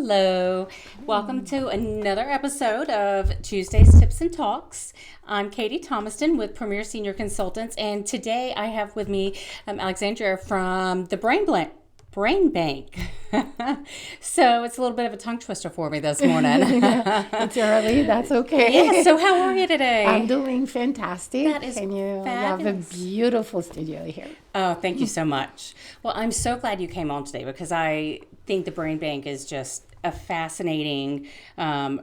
Hello. Welcome to another episode of Tuesday's Tips and Talks. I'm Katie Thomaston with Premier Senior Consultants, and today I have with me Alexandra from the Brain Bank. So it's a little bit of a tongue twister for me this morning. It's early. That's okay. Yeah, so how are you today? I'm doing fantastic. That is and you have a fabulous. beautiful studio here. Oh, thank you so much. Well, I'm so glad you came on today because I think the Brain Bank is just a fascinating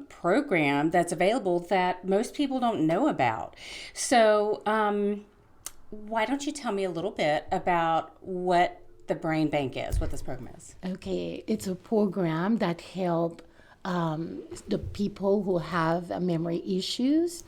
program that's available that most people don't know about. So why don't you tell me a little bit about what the Brain Bank is, what this program is? Okay, it's a program that help the people who have memory issues.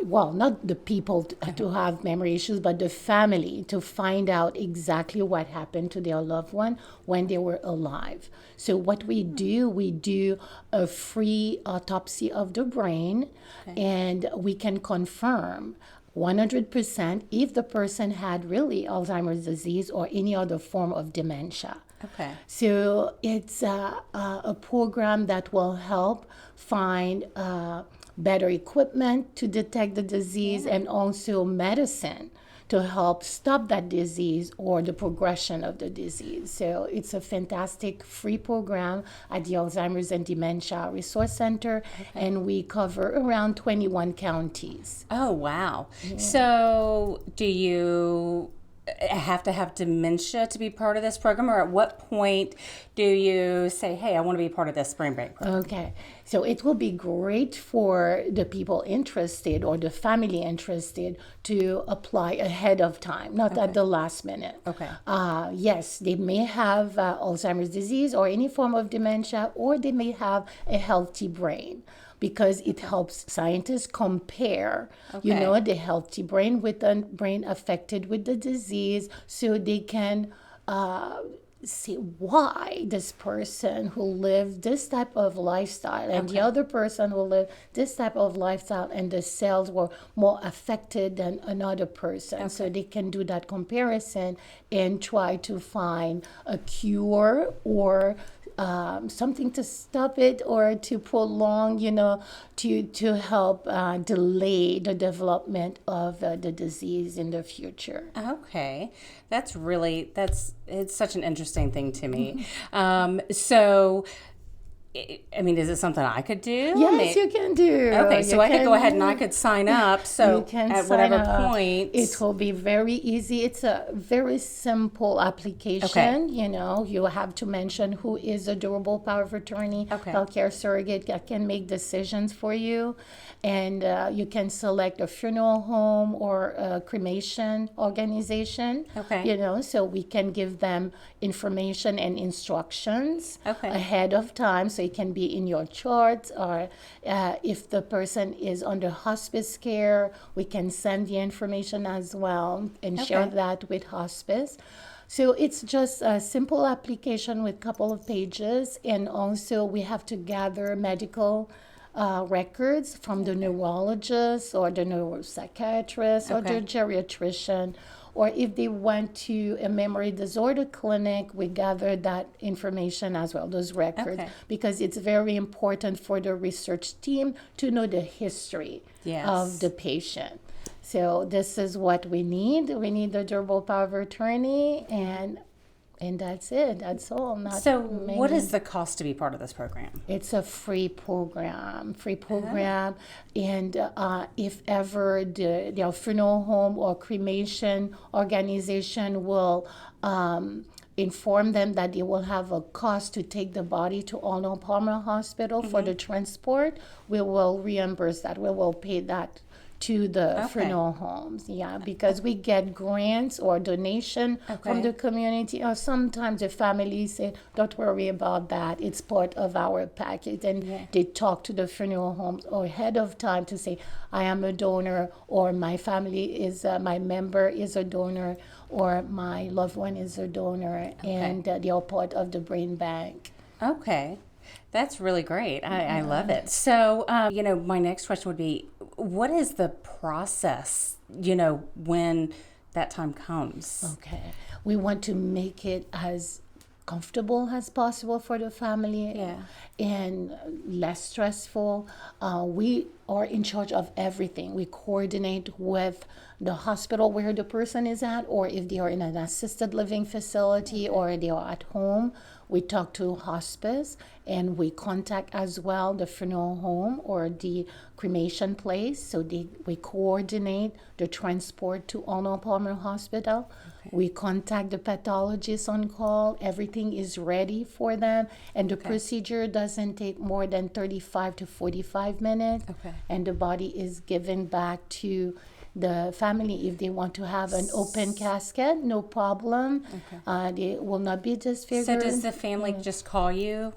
Well, not the people to have memory issues, but the family to find out exactly what happened to their loved one when they were alive. So what we do a free autopsy of the brain, and we can confirm 100% if the person had really Alzheimer's disease or any other form of dementia. Okay. So it's a program that will help find better equipment to detect the disease and also medicine to help stop that disease or the progression of the disease. So it's a fantastic free program at the Alzheimer's and Dementia Resource Center, and we cover around 21 counties. Oh, wow. Yeah. So do you have to have dementia to be part of this program, or at what point do you say, hey, I want to be part of this Brain Bank program? Okay, so it will be great for the people interested or the family interested to apply ahead of time, not at the last minute. Okay. Yes, they may have Alzheimer's disease or any form of dementia, or they may have a healthy brain, because it helps scientists compare, the healthy brain with the brain affected with the disease, so they can see why this person who lived this type of lifestyle and the other person who lived this type of lifestyle and the cells were more affected than another person. So they can do that comparison and try to find a cure or something to stop it or to prolong, to help delay the development of the disease in the future. Okay. It's such an interesting thing to me. So, I mean, is it something I could do? Yes, you can do. Okay, so I could go ahead and I could sign up. So at whatever point. It will be very easy. It's a very simple application. You have to mention who is a durable power of attorney, healthcare surrogate that can make decisions for you. And you can select a funeral home or a cremation organization. So we can give them information and instructions ahead of time, so it can be in your charts, or if the person is under hospice care, we can send the information as well and share that with hospice. So it's just a simple application with a couple of pages, and also we have to gather medical records from the neurologist or the neuropsychiatrist or the geriatrician. Or if they went to a memory disorder clinic, we gather that information as well, those records, because it's very important for the research team to know the history of the patient. So this is what we need. We need the durable power of attorney, and that's it. That's all. What is the cost to be part of this program? It's a free program. And if ever the funeral home or cremation organization will inform them that they will have a cost to take the body to Arnold Palmer Hospital for the transport, we will reimburse that. We will pay that to the funeral homes, because we get grants or donation from the community, or sometimes the families say, don't worry about that, it's part of our package, and they talk to the funeral homes or ahead of time to say, I am a donor, or my family is, my member is a donor, or my loved one is a donor, and they are part of the Brain Bank. Okay. That's really great. I love it. So, my next question would be, what is the process, when that time comes? Okay. We want to make it as comfortable as possible for the family. Yeah. And less stressful. We are in charge of everything. We coordinate with the hospital where the person is at, or if they are in an assisted living facility, or they are at home. We talk to hospice, and we contact as well the funeral home or the cremation place. So we coordinate the transport to Arnold Palmer Hospital. We contact the pathologist on call. Everything is ready for them. And the procedure doesn't take more than 35 to 45 minutes. And the body is given back to the family. If they want to have an open casket, no problem. They will not be disfigured. So does the family just call you?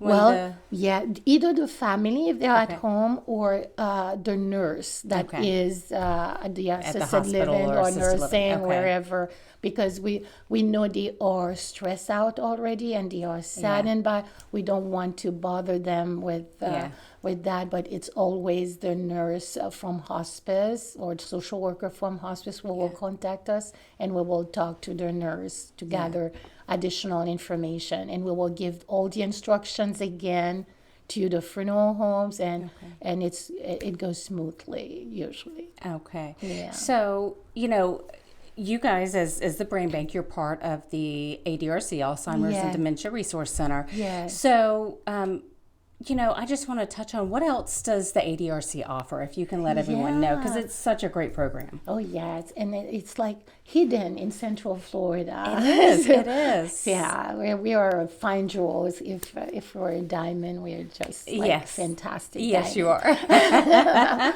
Well, yeah, either the family if they're at home, or the nurse that is the assisted living or nursing, wherever, because we know they are stressed out already and they are saddened by. We don't want to bother them with that, but it's always the nurse from hospice or the social worker from hospice who will contact us, and we will talk to the nurse to gather additional information, and we will give all the instructions again to the funeral homes, and it goes smoothly usually. So you guys as the Brain Bank, you're part of the ADRC, Alzheimer's and Dementia Resource Center. So I just want to touch on what else does the ADRC offer, if you can let everyone know, because it's such a great program. Oh, yes. And it's like hidden in Central Florida. It is. Yeah, we are fine jewels. If we're a diamond, we're just fantastic. Yes, diamond. you are.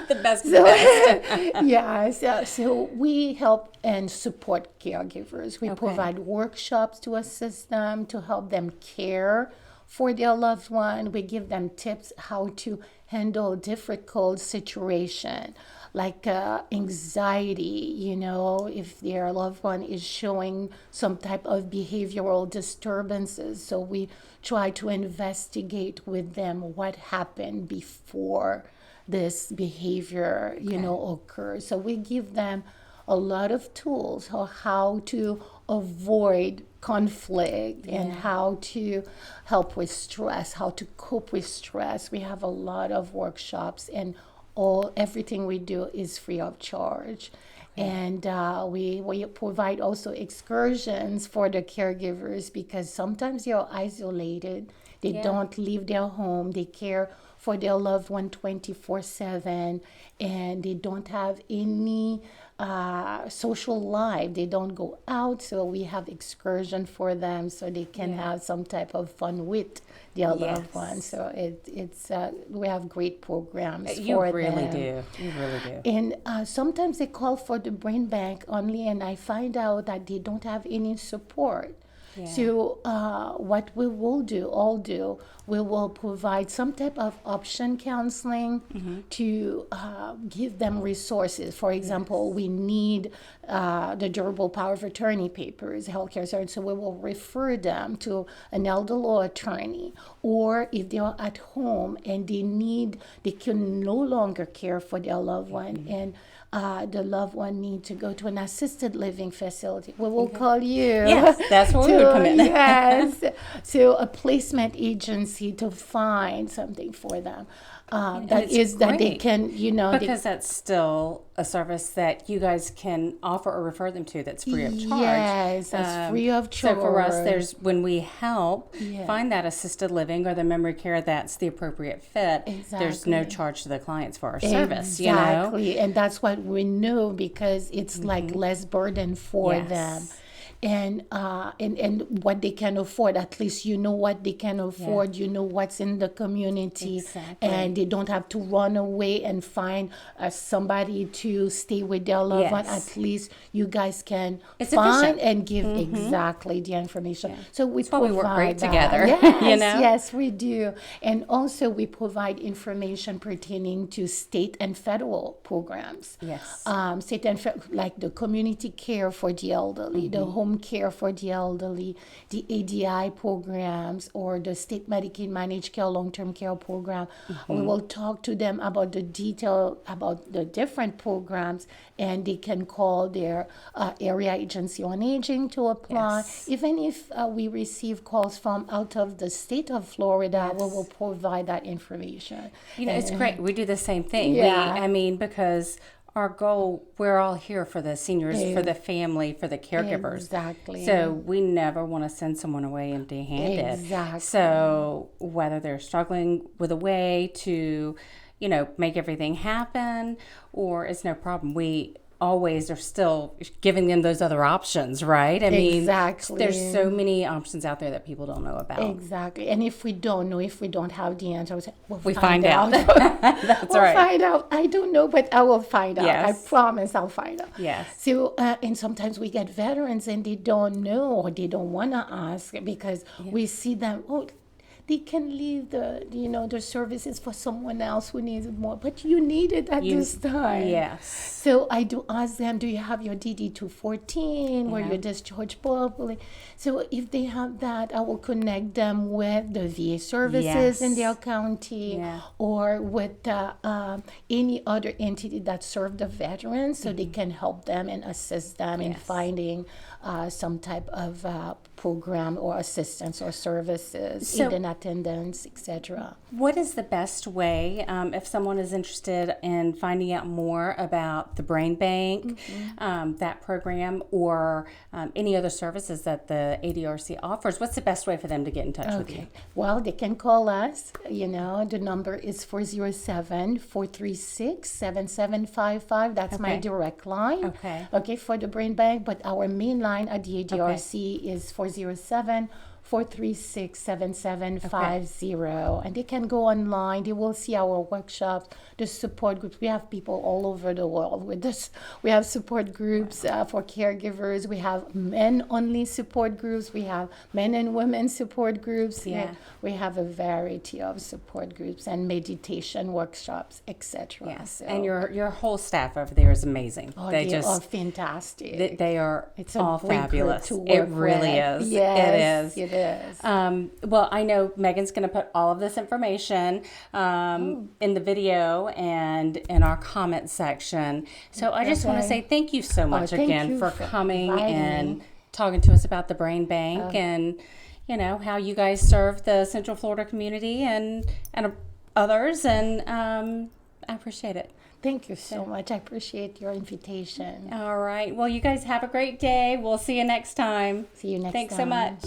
The best of the best. So we help and support caregivers. We provide workshops to assist them, to help them care for their loved one. We give them tips how to handle difficult situation, like anxiety, if their loved one is showing some type of behavioral disturbances. So we try to investigate with them what happened before this behavior, occurs. So we give them a lot of tools on how to avoid conflict and how to help with stress, how to cope with stress. We have a lot of workshops, and everything we do is free of charge. And we provide also excursions for the caregivers, because sometimes they're isolated. They don't leave their home. They care for their loved one 24/7, and they don't have any social life. They don't go out, so we have excursion for them so they can have some type of fun with their loved ones. So it's we have great programs for them. You really do. And sometimes they call for the Brain Bank only, and I find out that they don't have any support. So what we will do, we will provide some type of option counseling to give them resources. For example, we need the durable power of attorney papers, healthcare service, so we will refer them to an elder law attorney. Or if they are at home and they can no longer care for their loved one, and the loved one need to go to an assisted living facility, we will call you. Yes, that's where we would come in. Yes, so a placement agency to find something for them. That they can, because that's still a service that you guys can offer or refer them to that's free of charge. Yes, that's free of charge. So for us, when we help find that assisted living or the memory care that's the appropriate fit, there's no charge to the clients for our service. Exactly, and that's what we know, because it's like less burden for them. And what they can afford, at least what they can afford, what's in the community, and they don't have to run away and find somebody to stay with their loved one. At least you guys can find and give exactly the information. So we provide we work great that. together. Yes, we do. And also we provide information pertaining to state and federal programs. Yes. State and like the community care for the elderly, the home home care for the elderly, the ADI programs, or the state Medicaid managed care, long-term care program. We will talk to them about the detail about the different programs, and they can call their area agency on aging to apply. Even if we receive calls from out of the state of Florida, we will provide that information. It's great. We do the same thing. Yeah. Because our goal, we're all here for the seniors, for the family, for the caregivers. Exactly. So we never want to send someone away empty-handed. Exactly. So whether they're struggling with a way to, make everything happen, or it's no problem, we always are still giving them those other options, right? Exactly. There's so many options out there that people don't know about. Exactly. And if we don't know, if we don't have the answer, we find out. That's we'll right. Find out. I don't know, but I will find out. Yes. I promise I'll find out. Yes. So, and sometimes we get veterans and they don't know, or they don't want to ask, because we see them, they can leave the services for someone else who needs it more, but you need it at this time. Yes. So I do ask them, do you have your DD-214 where you're discharged properly? So if they have that, I will connect them with the VA services in their county or with any other entity that serve the veterans, so they can help them and assist them in finding some type of program or assistance or services, aid and attendance, etc. What is the best way if someone is interested in finding out more about the Brain Bank, that program, or any other services that the ADRC offers? What's the best way for them to get in touch with you? Well, they can call us. The number is 407-436-7755. That's my direct line. Okay, for the Brain Bank. But our main line at the ADRC is 407-436-7750. And they can go online. They will see our workshops, the support groups. We have people all over the world with this. We have support groups for caregivers. We have men-only support groups. We have men and women support groups. We have a variety of support groups and meditation workshops, etc. Yes, so, and your whole staff over there is amazing. They are fantastic. They are it's all fabulous. It really is. Yes, it is. Well, I know Megan's going to put all of this information in the video and in our comment section. So I just want to say thank you so much again for coming and talking to us about the Brain Bank and how you guys serve the Central Florida community and others, and I appreciate it. Thank you so much. I appreciate your invitation. All right. Well, you guys have a great day. We'll see you next time. See you next time. Thanks so much.